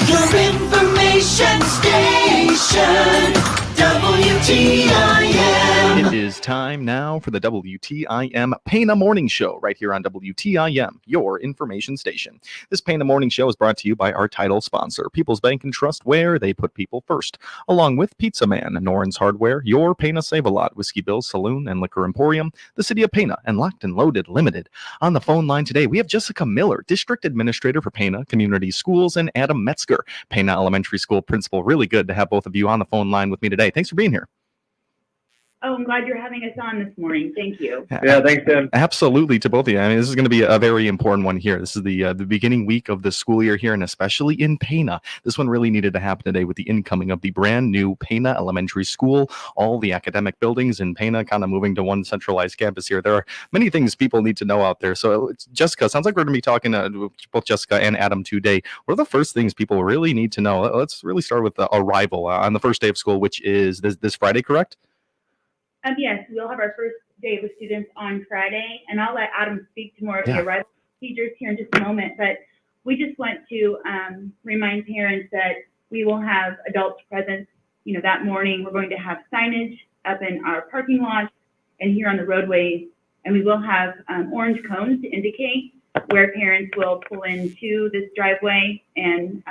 Your information station, WTIM. It is time now for the WTIM Pana Morning Show right here on WTIM, your information station. This Pana Morning Show is brought to you by our title sponsor, People's Bank and Trust, where they put people first, along with Pizza Man, Noren's Hardware, your Pana Save-A-Lot, Whiskey Bill's Saloon and Liquor Emporium, the City of Pana, and Locked and Loaded Limited. On the phone line today, we have Jessica Miller, District Administrator for Pana Community Schools, and Adam Metzger, Pana Elementary School Principal. Really good to have both of you on the phone line with me today. Thanks for being here. Oh, I'm glad you're having us on this morning. Thank you. Yeah, thanks, Tim. Absolutely, to both of you. I mean, this is going to be a very important one here. This is the beginning week of the school year here, and especially in Pana. This one really needed to happen today with the incoming of the brand new Pana Elementary School. All the academic buildings in Pana kind of moving to one centralized campus here. There are many things people need to know out there. So, Jessica, sounds like we're going to be talking to both Jessica and Adam today. What are the first things people really need to know? Let's really start with the arrival on the first day of school, which is this Friday, correct? Yes, we'll have our first day with students on Friday, and I'll let Adam speak to more of the arrival procedures here in just a moment. But we just want to remind parents that we will have adults present. That morning we're going to have signage up in our parking lot and here on the roadways, and we will have orange cones to indicate where parents will pull into this driveway and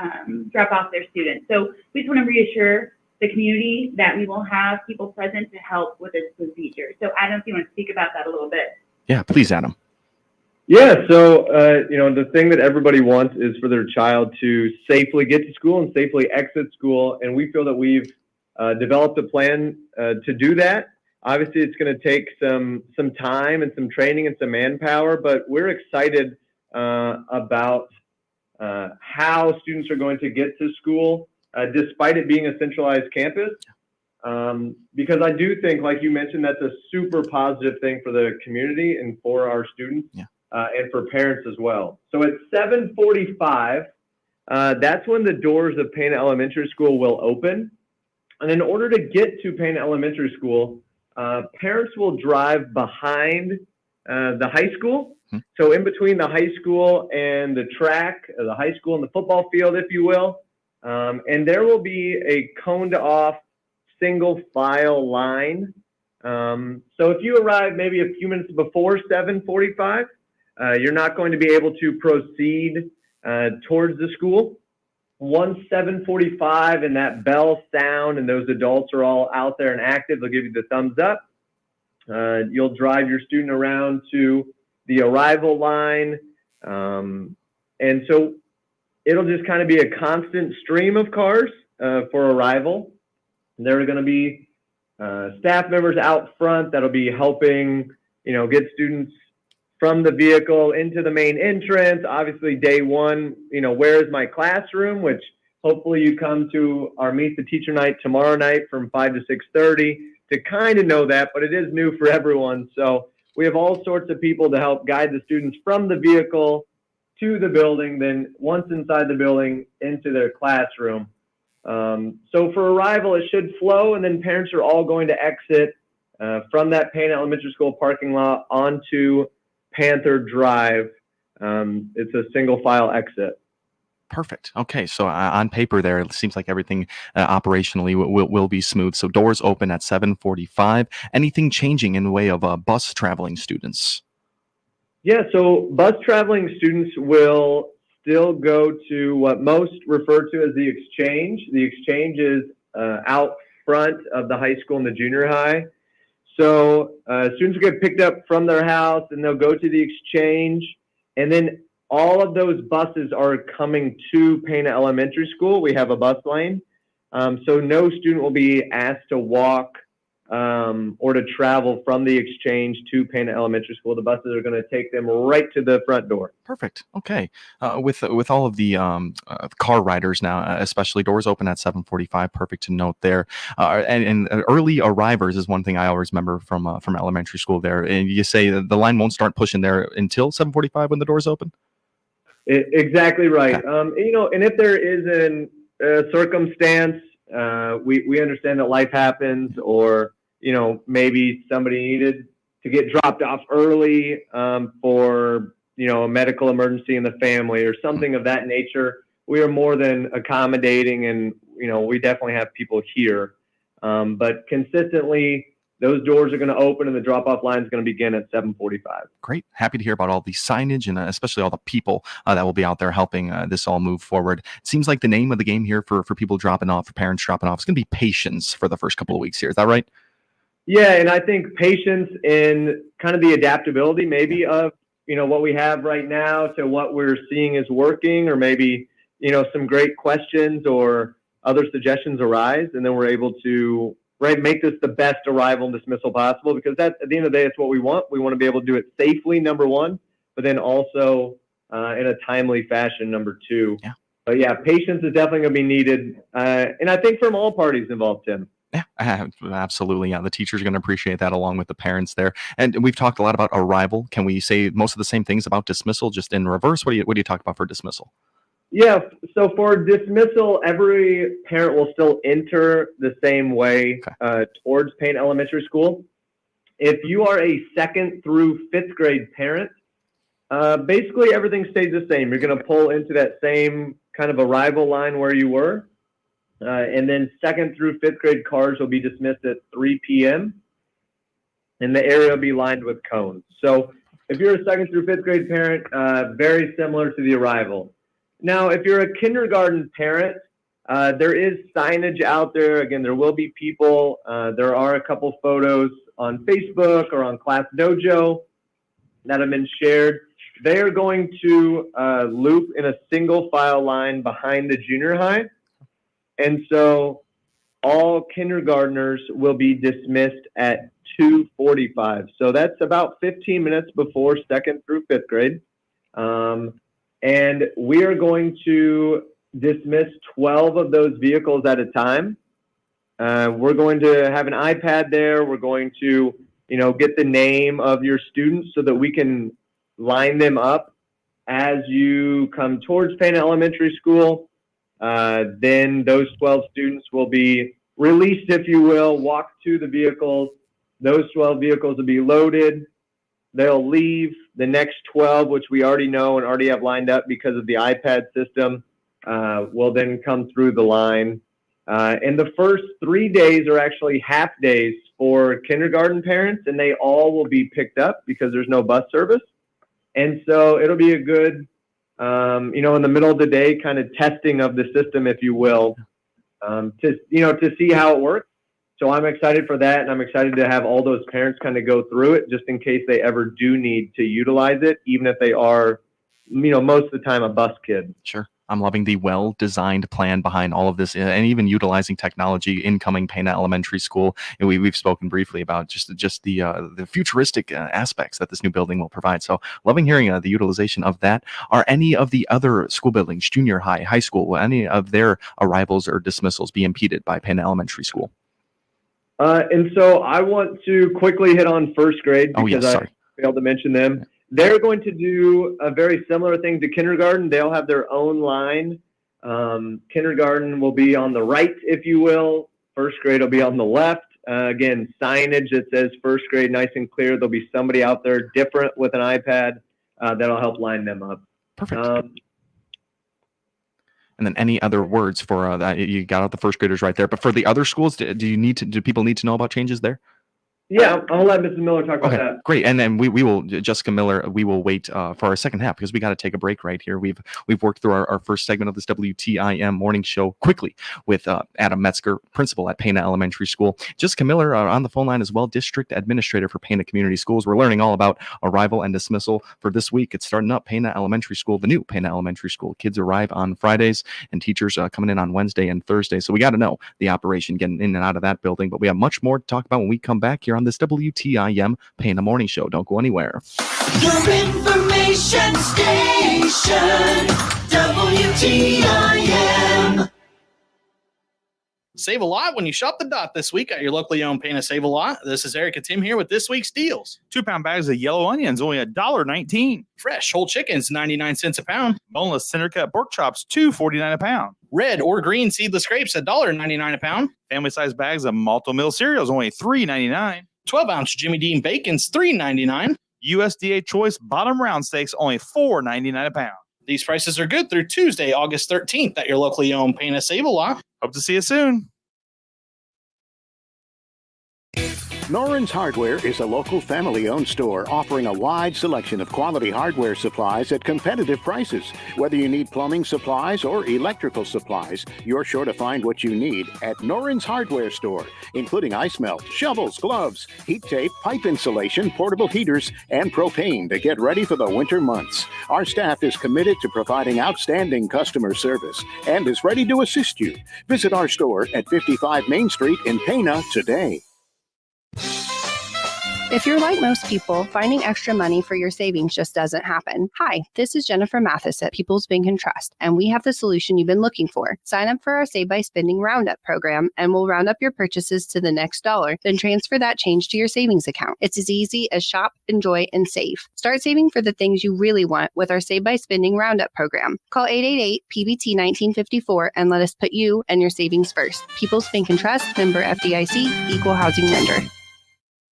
drop off their students. So we just want to reassure the community that we will have people present to help with this procedure. So Adam, if you want to speak about that a little bit. Yeah, please, Adam. Yeah, so, the thing that everybody wants is for their child to safely get to school and safely exit school. And we feel that we've developed a plan to do that. Obviously, it's going to take some time and some training and some manpower, but we're excited about how students are going to get to school. Despite it being a centralized campus, because I do think, like you mentioned, that's a super positive thing for the community and for our students and for parents as well. So at 7:45, that's when the doors of Pana Elementary School will open. And in order to get to Pana Elementary School, parents will drive behind the high school. So in between the high school and the track, the high school and the football field, if you will. And there will be a coned-off single file line. So if you arrive maybe a few minutes before 7:45, you're not going to be able to proceed towards the school. Once 7:45 and that bell sound and those adults are all out there and active, they'll give you the thumbs up. You'll drive your student around to the arrival line. And so it'll just kind of be a constant stream of cars for arrival. There are going to be staff members out front that'll be helping, get students from the vehicle into the main entrance. Obviously, day one, where is my classroom, which hopefully you come to our Meet the Teacher night tomorrow night from 5 to 6:30 to kind of know that, but it is new for everyone. So we have all sorts of people to help guide the students from the vehicle to the building, then once inside the building into their classroom. So for arrival, it should flow, and then parents are all going to exit from that Pana Elementary School parking lot onto Panther Drive. It's a single file exit. Perfect. Okay, so on paper there, it seems like everything operationally will be smooth. So doors open at 7:45. Anything changing in the way of bus traveling students? Yeah, so bus traveling students will still go to what most refer to as the exchange. The exchange is out front of the high school and the junior high. So students will get picked up from their house and they'll go to the exchange. And then all of those buses are coming to Pana Elementary School. We have a bus lane. So no student will be asked to walk or to travel from the exchange to Pana Elementary School. The buses are going to take them right to the front door. Perfect. Okay. With all of the car riders now, especially doors open at 7:45. Perfect to note there. And early arrivers is one thing I always remember from elementary school there. And you say the line won't start pushing there until 7:45 when the doors open? Exactly right. Okay. And if there is a circumstance, we understand that life happens, or maybe somebody needed to get dropped off early for a medical emergency in the family or something of that nature. we are more than accommodating, and we definitely have people here. But consistently, those doors are going to open and the drop-off line is going to begin at 7:45. Great. Happy to hear about all the signage and especially all the people that will be out there helping this all move forward. It seems like the name of the game here for people dropping off, for parents dropping off, is going to be patience for the first couple of weeks here. Is that right? Yeah, and I think patience in kind of the adaptability maybe of, what we have right now to what we're seeing is working, or maybe, some great questions or other suggestions arise, and then we're able to make this the best arrival and dismissal possible, because that's, at the end of the day, it's what we want. We want to be able to do it safely, number one, but then also in a timely fashion, number two. Yeah. But yeah, patience is definitely going to be needed. And I think from all parties involved, Tim. Yeah, absolutely. Yeah, the teachers are going to appreciate that, along with the parents there. And we've talked a lot about arrival. Can we say most of the same things about dismissal, just in reverse? What do you talk about for dismissal? Yeah, so for dismissal, every parent will still enter the same way towards Pana Elementary School. If you are a 2nd through 5th grade parent, basically everything stays the same. You're going to pull into that same kind of arrival line where you were. And then 2nd through 5th grade cars will be dismissed at 3 p.m. and the area will be lined with cones. So if you're a 2nd through 5th grade parent, very similar to the arrival. Now, if you're a kindergarten parent, there is signage out there. Again, there will be people. There are a couple photos on Facebook or on Class Dojo that have been shared. They are going to loop in a single file line behind the junior high. And so all kindergartners will be dismissed at 2:45. So that's about 15 minutes before 2nd through 5th grade. And we are going to dismiss 12 of those vehicles at a time. We're going to have an iPad there. We're going to, get the name of your students so that we can line them up as you come towards Pana Elementary School. Then those 12 students will be released, if you will, walk to the vehicles. Those 12 vehicles will be loaded. They'll leave. The next 12, which we already know and already have lined up because of the iPad system, will then come through the line. And the first 3 days are actually half days for kindergarten parents, and they all will be picked up because there's no bus service. And so it'll be a good, in the middle of the day kind of testing of the system, if you will, to see how it works. So I'm excited for that, and I'm excited to have all those parents kind of go through it just in case they ever do need to utilize it, even if they are, most of the time a bus kid. Sure. I'm loving the well-designed plan behind all of this, and even utilizing technology incoming Pana Elementary School. And we've spoken briefly about just the futuristic aspects that this new building will provide. So loving hearing the utilization of that. Are any of the other school buildings, junior high, high school, will any of their arrivals or dismissals be impeded by Pana Elementary School? And so I want to quickly hit on 1st grade because I failed to mention them. They're going to do a very similar thing to kindergarten. They'll have their own line. Kindergarten will be on the right, if you will. 1st grade will be on the left. Again, signage that says 1st grade, nice and clear. There'll be somebody out there different with an iPad that'll help line them up. Perfect. And then any other words for that? You got out the 1st graders right there. But for the other schools, do people need to know about changes there? Yeah, I'll let Mrs. Miller talk about that. Great. And then we will, Jessica Miller, we will wait for our second half because we got to take a break right here. We've worked through our first segment of this WTIM morning show quickly with Adam Metzger, principal at Pana Elementary School. Jessica Miller on the phone line as well, district administrator for Pana Community Schools. We're learning all about arrival and dismissal for this week. It's starting up Pana Elementary School, the new Pana Elementary School. Kids arrive on Fridays and teachers coming in on Wednesday and Thursday. So we got to know the operation getting in and out of that building. But we have much more to talk about when we come back here on this WTIM Pana Morning Show. Don't go anywhere. Your information station, WTIM. Save a lot when you shop the Dot this week at your locally owned Pana Save a Lot. This is Eric and Tim here with this week's deals. 2-pound bags of yellow onions, only $1.19. Fresh whole chickens, 99 cents a pound. Boneless center cut pork chops, $2.49 a pound. Red or green seedless grapes, $1.99 a pound. Family size bags of malto meal cereals, only $3.99. 12-ounce Jimmy Dean bacons, $3.99. USDA choice bottom round steaks, only $4.99 a pound. These prices are good through Tuesday, August 13th at your locally owned Pana Save-A-Lot. Hope to see you soon. Noren's Hardware is a local family-owned store offering a wide selection of quality hardware supplies at competitive prices. Whether you need plumbing supplies or electrical supplies, you're sure to find what you need at Noren's Hardware Store, including ice melt, shovels, gloves, heat tape, pipe insulation, portable heaters, and propane to get ready for the winter months. Our staff is committed to providing outstanding customer service and is ready to assist you. Visit our store at 55 Main Street in Pana today. If you're like most people, finding extra money for your savings just doesn't happen. Hi, this is Jennifer Mathis at People's Bank and Trust, and we have the solution you've been looking for. Sign up for our Save by Spending Roundup program, and we'll round up your purchases to the next dollar, then transfer that change to your savings account. It's as easy as shop, enjoy, and save. Start saving for the things you really want with our Save by Spending Roundup program. Call 888-PBT-1954 and let us put you and your savings first. People's Bank and Trust, member FDIC, equal housing lender.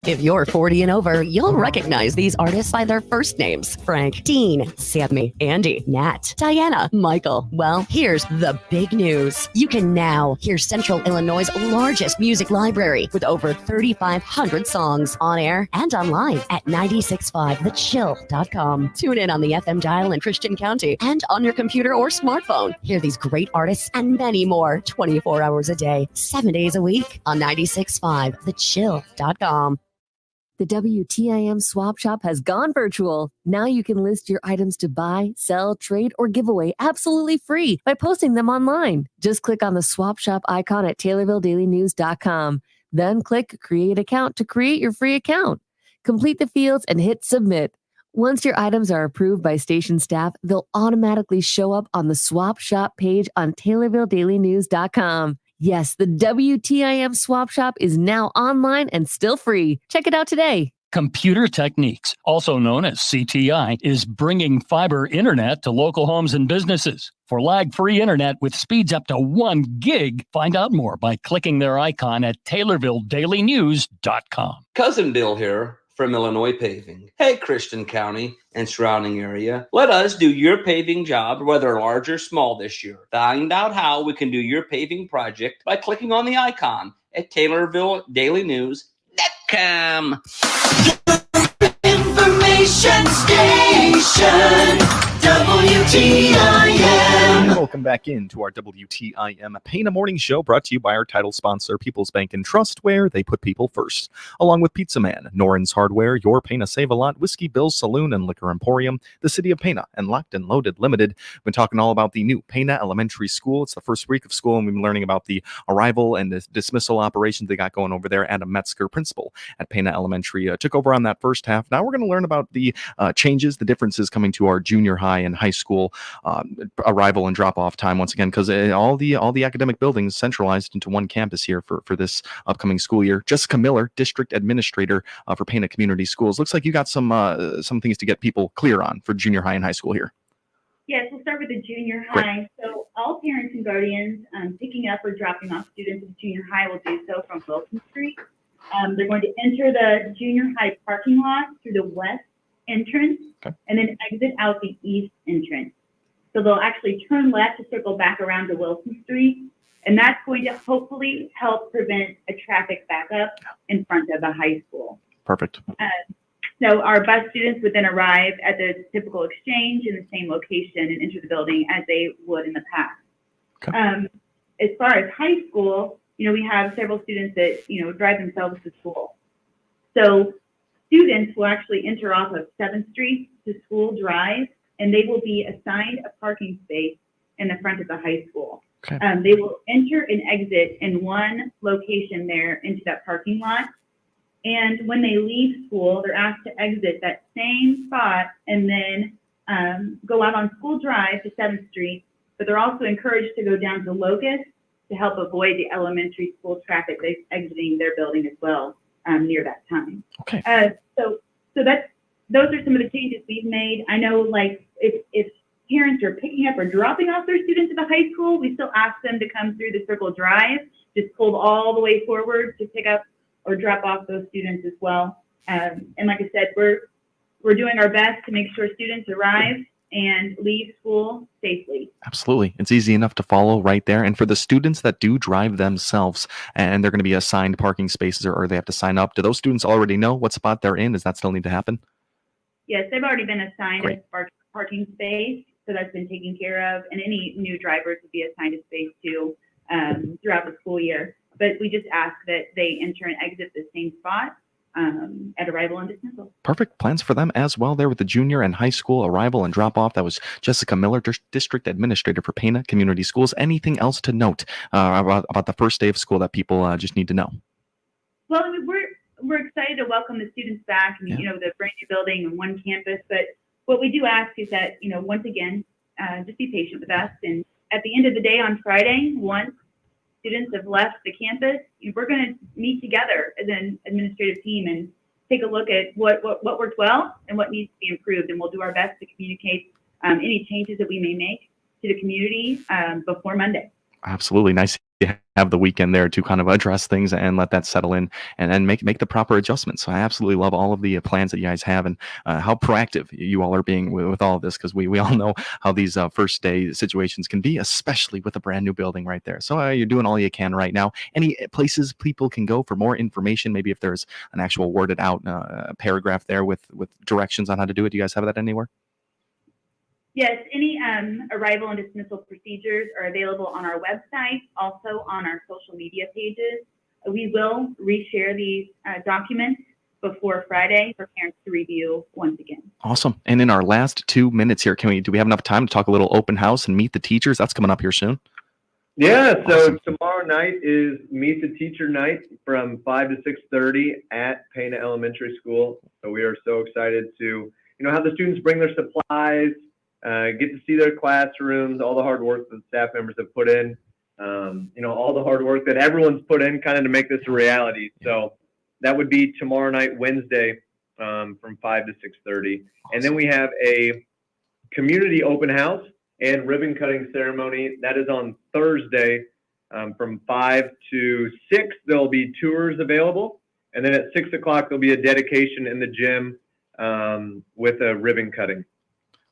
If you're 40 and over, you'll recognize these artists by their first names. Frank, Dean, Sammy, Andy, Nat, Diana, Michael. Well, here's the big news. You can now hear Central Illinois' largest music library with over 3,500 songs on air and online at 965thechill.com. Tune in on the FM dial in Christian County and on your computer or smartphone. Hear these great artists and many more 24 hours a day, 7 days a week on 965thechill.com. The WTIM Swap Shop has gone virtual. Now you can list your items to buy, sell, trade, or give away absolutely free by posting them online. Just click on the Swap Shop icon at TaylorvilleDailyNews.com. Then click Create Account to create your free account. Complete the fields and hit Submit. Once your items are approved by station staff, they'll automatically show up on the Swap Shop page on TaylorvilleDailyNews.com. Yes, the WTIM Swap Shop is now online and still free. Check it out today. Computer Techniques, also known as CTI, is bringing fiber internet to local homes and businesses. For lag-free internet with speeds up to 1 gig, find out more by clicking their icon at TaylorvilleDailyNews.com. Cousin Bill here from Illinois Paving. Hey, Christian County and surrounding area. Let us do your paving job, whether large or small this year. Find out how we can do your paving project by clicking on the icon at TaylorvilleDailyNews.com. Information station, WTIM. Welcome back into our WTIM Pana Morning Show, brought to you by our title sponsor, People's Bank and Trust, where they put people first. Along with Pizza Man, Noren's Hardware, Your Pana Save-A-Lot, Whiskey Bill's Saloon and Liquor Emporium, the City of Pana, and Locked and Loaded Limited. We've been talking all about the new Pana Elementary School. It's the first week of school, and we've been learning about the arrival and the dismissal operations they got going over there. Adam Metzger, principal at Pana Elementary, took over on that first half. Now we're going to learn about the changes, the differences coming to our junior high and high school arrival and drop-off time once again, because all the academic buildings centralized into one campus here for this upcoming school year. Jessica Miller, district administrator for Pana Community Schools. Looks like you got some things to get people clear on for junior high and high school here. Yes, we'll start with the junior high. So all parents and guardians picking up or dropping off students at junior high will do so from Wilson Street. They're going to enter the junior high parking lot through the west entrance and then exit out the east entrance. So they'll actually turn left to circle back around to Wilson Street, and that's going to hopefully help prevent a traffic backup in front of the high school. Perfect. So our bus students would then arrive at the typical exchange in the same location and enter the building as they would in the past. As far as high school, we have several students that, drive themselves to school. So students will actually enter off of 7th Street to School Drive, and they will be assigned a parking space in the front of the high school. They will enter and exit in one location there into that parking lot. And when they leave school, they're asked to exit that same spot and then go out on School Drive to 7th Street. But they're also encouraged to go down to Locust to help avoid the elementary school traffic that's exiting their building as well near that time. So those are some of the changes we've made. I know, like, if parents are picking up or dropping off their students at the high school, we still ask them to come through the Circle Drive, just pulled all the way forward to pick up or drop off those students as well. And like I said, we're doing our best to make sure students arrive and leave school safely. Absolutely. It's easy enough to follow right there. And for the students that do drive themselves and they're going to be assigned parking spaces or they have to sign up, do those students already know what spot they're in? Does that still need to happen? Yes, they've already been assigned Great. a parking space, so that's been taken care of. And any new drivers would be assigned a space too throughout the school year. But we just ask that they enter and exit the same spot at arrival and dismissal. Perfect. Plans for them as well there with the junior and high school arrival and drop off. That was Jessica Miller, District Administrator for Pana Community Schools. Anything else to note about the first day of school that people just need to know? Well, we're excited to welcome the students back. I mean, you know, the brand new building and one campus. But what we do ask is that, you know, once again, just be patient with us. And at the end of the day on Friday, once students have left the campus, we're going to meet together as an administrative team and take a look at what worked well and what needs to be improved. And we'll do our best to communicate any changes that we may make to the community before Monday. Absolutely. Nice to have the weekend there to kind of address things and let that settle in and make the proper adjustments. So I absolutely love all of the plans that you guys have and how proactive you all are being with all of this, because we all know how these first day situations can be, especially with a brand new building right there. So you're doing all you can right now. Any places people can go for more information? Maybe if there's an actual worded out paragraph there with directions on how to do it. Do you guys have that anywhere? Yes, any arrival and dismissal procedures are available on our website, also on our social media pages. We will reshare these documents before Friday for parents to review once again. Awesome. And in our last 2 minutes here, do we have enough time to talk a little open house and meet the teachers? That's coming up here soon. Yeah, so Awesome. tomorrow night is Meet the Teacher night from 5 to 6:30 at Pana Elementary School. So we are so excited to, have the students bring their supplies, get to see their classrooms, all the hard work that the staff members have put in, all the hard work that everyone's put in kind of to make this a reality. So that would be tomorrow night, Wednesday, from 5 to 6:30. And then we have a community open house and ribbon cutting ceremony. That is on Thursday from 5 to 6. There'll be tours available. And then at 6 o'clock, there'll be a dedication in the gym with a ribbon cutting.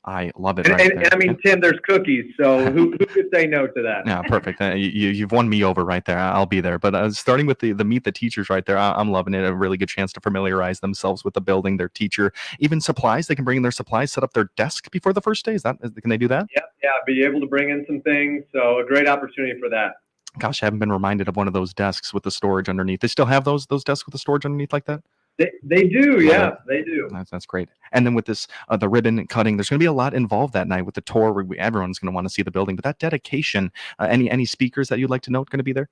I love it. And I mean, Tim, there's cookies, so who could say no to that? Yeah, perfect. You've won me over right there. I'll be there. But starting with the Meet the Teachers right there, I'm loving it. A really good chance to familiarize themselves with the building, their teacher, even supplies. They can bring in their supplies, set up their desk before the first day. Can they do that? Yeah, be able to bring in some things. So a great opportunity for that. Gosh, I haven't been reminded of one of those desks with the storage underneath. They still have those desks with the storage underneath like that? They do, yeah, they do. That's great. And then with this, the ribbon cutting, there's going to be a lot involved that night with the tour. Where everyone's going to want to see the building. But that dedication, any speakers that you'd like to note going to be there?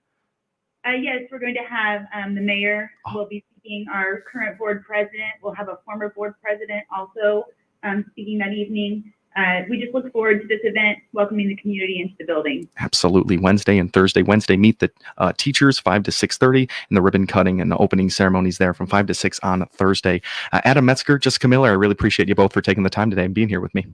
Yes, we're going to have the mayor will be speaking. Our current board president. We'll have a former board president also speaking that evening. We just look forward to this event, welcoming the community into the building. Absolutely. Wednesday and Thursday. Wednesday, meet the teachers 5 to 6:30, and the ribbon cutting and the opening ceremonies there from 5 to 6 on Thursday. Adam Metzger, Jessica Miller, I really appreciate you both for taking the time today and being here with me.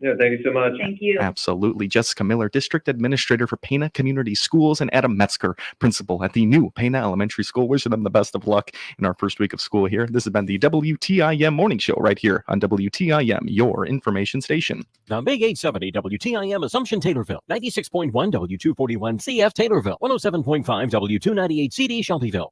Yeah, thank you so much. Thank you. Absolutely. Jessica Miller, District Administrator for Pana Community Schools, and Adam Metzger, Principal at the new Pana Elementary School. Wishing them the best of luck in our first week of school here. This has been the WTIM Morning Show right here on WTIM, your information station. Now, Big 870 WTIM Assumption Taylorville, 96.1 W241 CF Taylorville, 107.5 W298 CD Shelbyville.